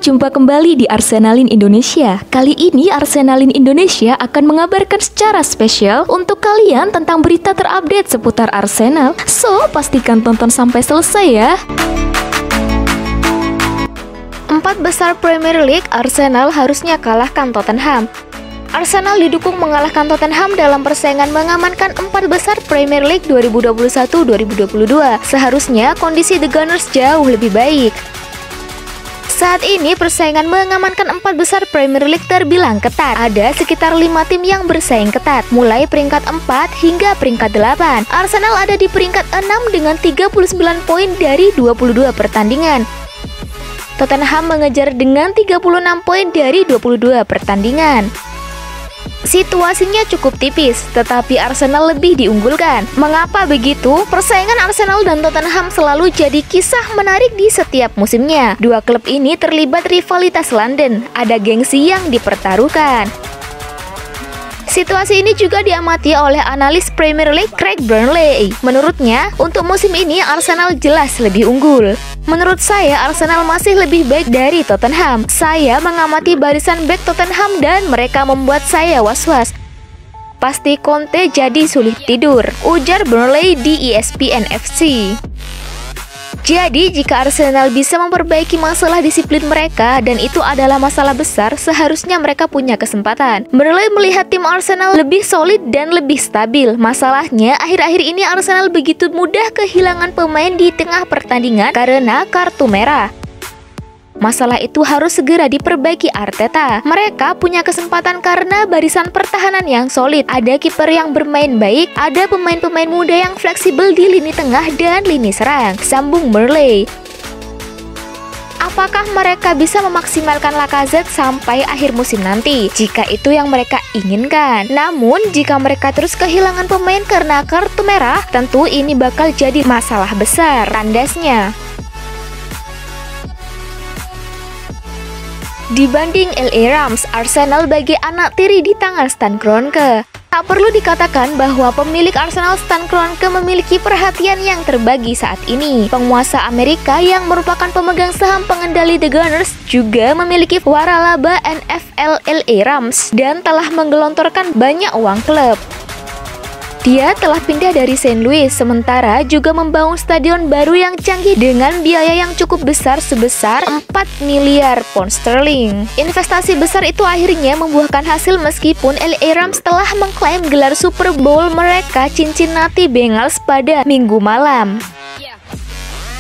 jumpa kembali di Arsenalin Indonesia. Kali ini Arsenalin Indonesia akan mengabarkan secara spesial untuk kalian tentang berita terupdate seputar Arsenal. So, pastikan tonton sampai selesai ya. 4 besar Premier League, Arsenal harusnya kalahkan Tottenham. Arsenal didukung mengalahkan Tottenham dalam persaingan mengamankan 4 besar Premier League 2021-2022. Seharusnya kondisi The Gunners jauh lebih baik. Saat ini persaingan mengamankan 4 besar Premier League terbilang ketat. Ada sekitar 5 tim yang bersaing ketat, mulai peringkat 4 hingga peringkat 8. Arsenal ada di peringkat 6 dengan 39 poin dari 22 pertandingan. Tottenham mengejar dengan 36 poin dari 22 pertandingan. Situasinya cukup tipis, tetapi Arsenal lebih diunggulkan. Mengapa begitu? Persaingan Arsenal dan Tottenham selalu jadi kisah menarik di setiap musimnya. Dua klub ini terlibat rivalitas London, ada gengsi yang dipertaruhkan. Situasi ini juga diamati oleh analis Premier League Craig Burnley. Menurutnya, untuk musim ini Arsenal jelas lebih unggul. Menurut saya, Arsenal masih lebih baik dari Tottenham. Saya mengamati barisan bek Tottenham dan mereka membuat saya was-was. Pasti Conte jadi sulit tidur, ujar Burnley di ESPN FC. Jadi, jika Arsenal bisa memperbaiki masalah disiplin mereka, dan itu adalah masalah besar, seharusnya mereka punya kesempatan. Burnley melihat tim Arsenal lebih solid dan lebih stabil. Masalahnya, akhir-akhir ini Arsenal begitu mudah kehilangan pemain di tengah pertandingan karena kartu merah. Masalah itu harus segera diperbaiki Arteta. Mereka punya kesempatan karena barisan pertahanan yang solid, ada kiper yang bermain baik, ada pemain-pemain muda yang fleksibel di lini tengah dan lini serang, sambung Burnley. Apakah mereka bisa memaksimalkan Lacazette sampai akhir musim nanti? Jika itu yang mereka inginkan. Namun, jika mereka terus kehilangan pemain karena kartu merah, tentu ini bakal jadi masalah besar, tandasnya. Dibanding LA Rams, Arsenal bagi anak tiri di tangan Stan Kroenke. Tak perlu dikatakan bahwa pemilik Arsenal Stan Kroenke memiliki perhatian yang terbagi saat ini. Penguasa Amerika yang merupakan pemegang saham pengendali The Gunners juga memiliki waralaba NFL LA Rams dan telah menggelontorkan banyak uang klub. Dia telah pindah dari St. Louis, sementara juga membangun stadion baru yang canggih dengan biaya yang cukup besar sebesar 4 miliar pound sterling. Investasi besar itu akhirnya membuahkan hasil meskipun LA Rams telah mengklaim gelar Super Bowl mereka Cincinnati Bengals pada Minggu malam.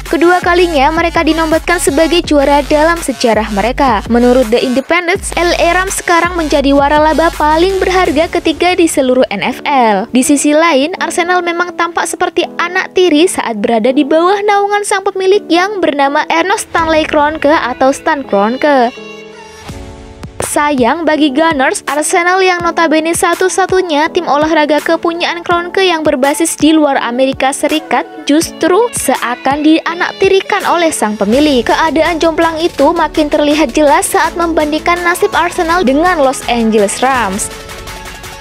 Kedua kalinya mereka dinobatkan sebagai juara dalam sejarah mereka. Menurut The Independent, LA Rams sekarang menjadi waralaba paling berharga ketiga di seluruh NFL. Di sisi lain, Arsenal memang tampak seperti anak tiri saat berada di bawah naungan sang pemilik yang bernama Ernest Stanley Kroenke atau Stan Kroenke. Sayang bagi Gunners, Arsenal yang notabene satu-satunya tim olahraga kepunyaan Kroenke yang berbasis di luar Amerika Serikat justru seakan dianaktirikan oleh sang pemilik. Keadaan jomplang itu makin terlihat jelas saat membandingkan nasib Arsenal dengan Los Angeles Rams,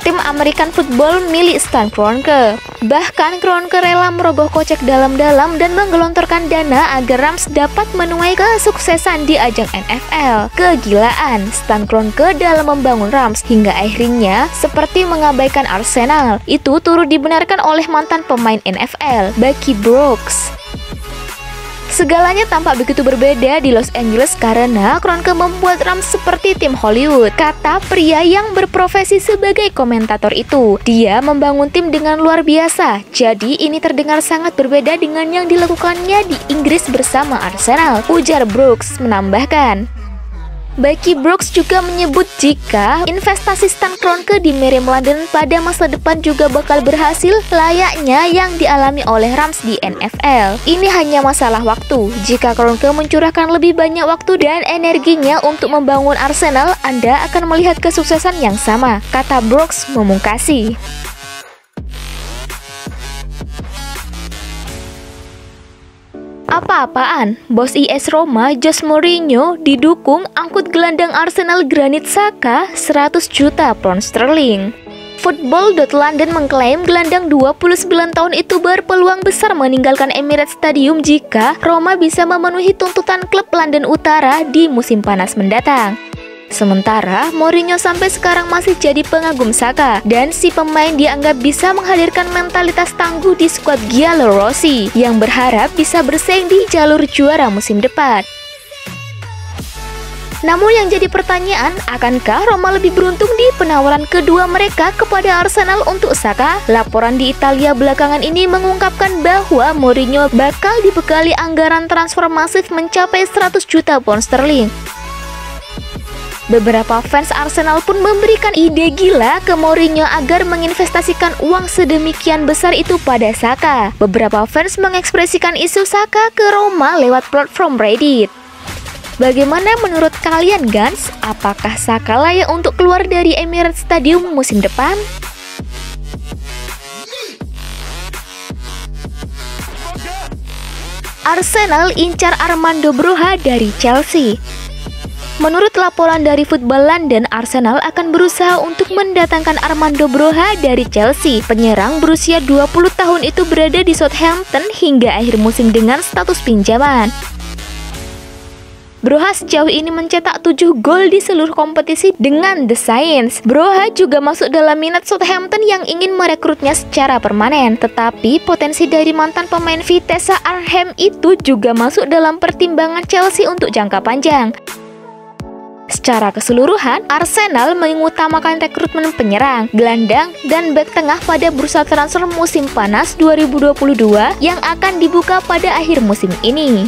tim American football milik Stan Kroenke. Bahkan Kroenke rela merogoh kocek dalam-dalam dan menggelontorkan dana agar Rams dapat menuai kesuksesan di ajang NFL. Kegilaan Stan Kroenke dalam membangun Rams hingga akhirnya seperti mengabaikan Arsenal. Itu turut dibenarkan oleh mantan pemain NFL, Bucky Brooks. Segalanya tampak begitu berbeda di Los Angeles karena Kroenke membuat Rams seperti tim Hollywood, kata pria yang berprofesi sebagai komentator itu. Dia membangun tim dengan luar biasa, jadi ini terdengar sangat berbeda dengan yang dilakukannya di Inggris bersama Arsenal, ujar Brooks menambahkan. Bucky Brooks juga menyebut jika investasi Stan Kroenke di Merriam London pada masa depan juga bakal berhasil layaknya yang dialami oleh Rams di NFL. Ini hanya masalah waktu. Jika Kroenke mencurahkan lebih banyak waktu dan energinya untuk membangun Arsenal, Anda akan melihat kesuksesan yang sama, kata Brooks memungkasi. Apa-apaan, bos IS Roma Jose Mourinho didukung angkut gelandang Arsenal Granit Xhaka 100 juta pound sterling. Football.London mengklaim gelandang 29 tahun itu berpeluang besar meninggalkan Emirates Stadium jika Roma bisa memenuhi tuntutan klub London Utara di musim panas mendatang. Sementara Mourinho sampai sekarang masih jadi pengagum Saka, dan si pemain dianggap bisa menghadirkan mentalitas tangguh di skuad Giallorossi yang berharap bisa bersaing di jalur juara musim depan. Namun yang jadi pertanyaan, akankah Roma lebih beruntung di penawaran kedua mereka kepada Arsenal untuk Saka? Laporan di Italia belakangan ini mengungkapkan bahwa Mourinho bakal dibekali anggaran transfer masif mencapai 100 juta pound sterling. Beberapa fans Arsenal pun memberikan ide gila ke Mourinho agar menginvestasikan uang sedemikian besar itu pada Saka. Beberapa fans mengekspresikan isu Saka ke Roma lewat platform Reddit. Bagaimana menurut kalian, Guns? Apakah Saka layak untuk keluar dari Emirates Stadium musim depan? Arsenal incar Armando Broja dari Chelsea. Menurut laporan dari Football London, Arsenal akan berusaha untuk mendatangkan Armando Broja dari Chelsea. Penyerang berusia 20 tahun itu berada di Southampton hingga akhir musim dengan status pinjaman. Broja sejauh ini mencetak 7 gol di seluruh kompetisi dengan The Saints. Broja juga masuk dalam minat Southampton yang ingin merekrutnya secara permanen. Tetapi potensi dari mantan pemain Vitesse Arnhem itu juga masuk dalam pertimbangan Chelsea untuk jangka panjang. Secara keseluruhan, Arsenal mengutamakan rekrutmen penyerang, gelandang, dan bek tengah pada bursa transfer musim panas 2022 yang akan dibuka pada akhir musim ini.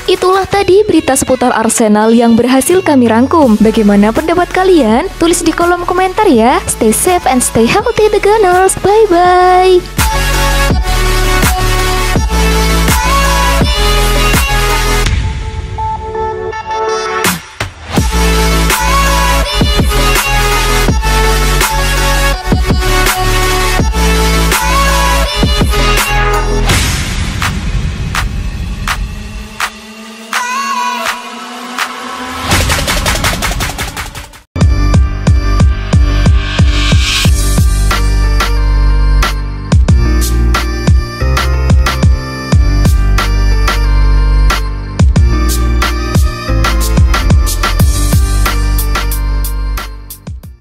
Itulah tadi berita seputar Arsenal yang berhasil kami rangkum. Bagaimana pendapat kalian? Tulis di kolom komentar ya. Stay safe and stay healthy the Gunners. Bye-bye.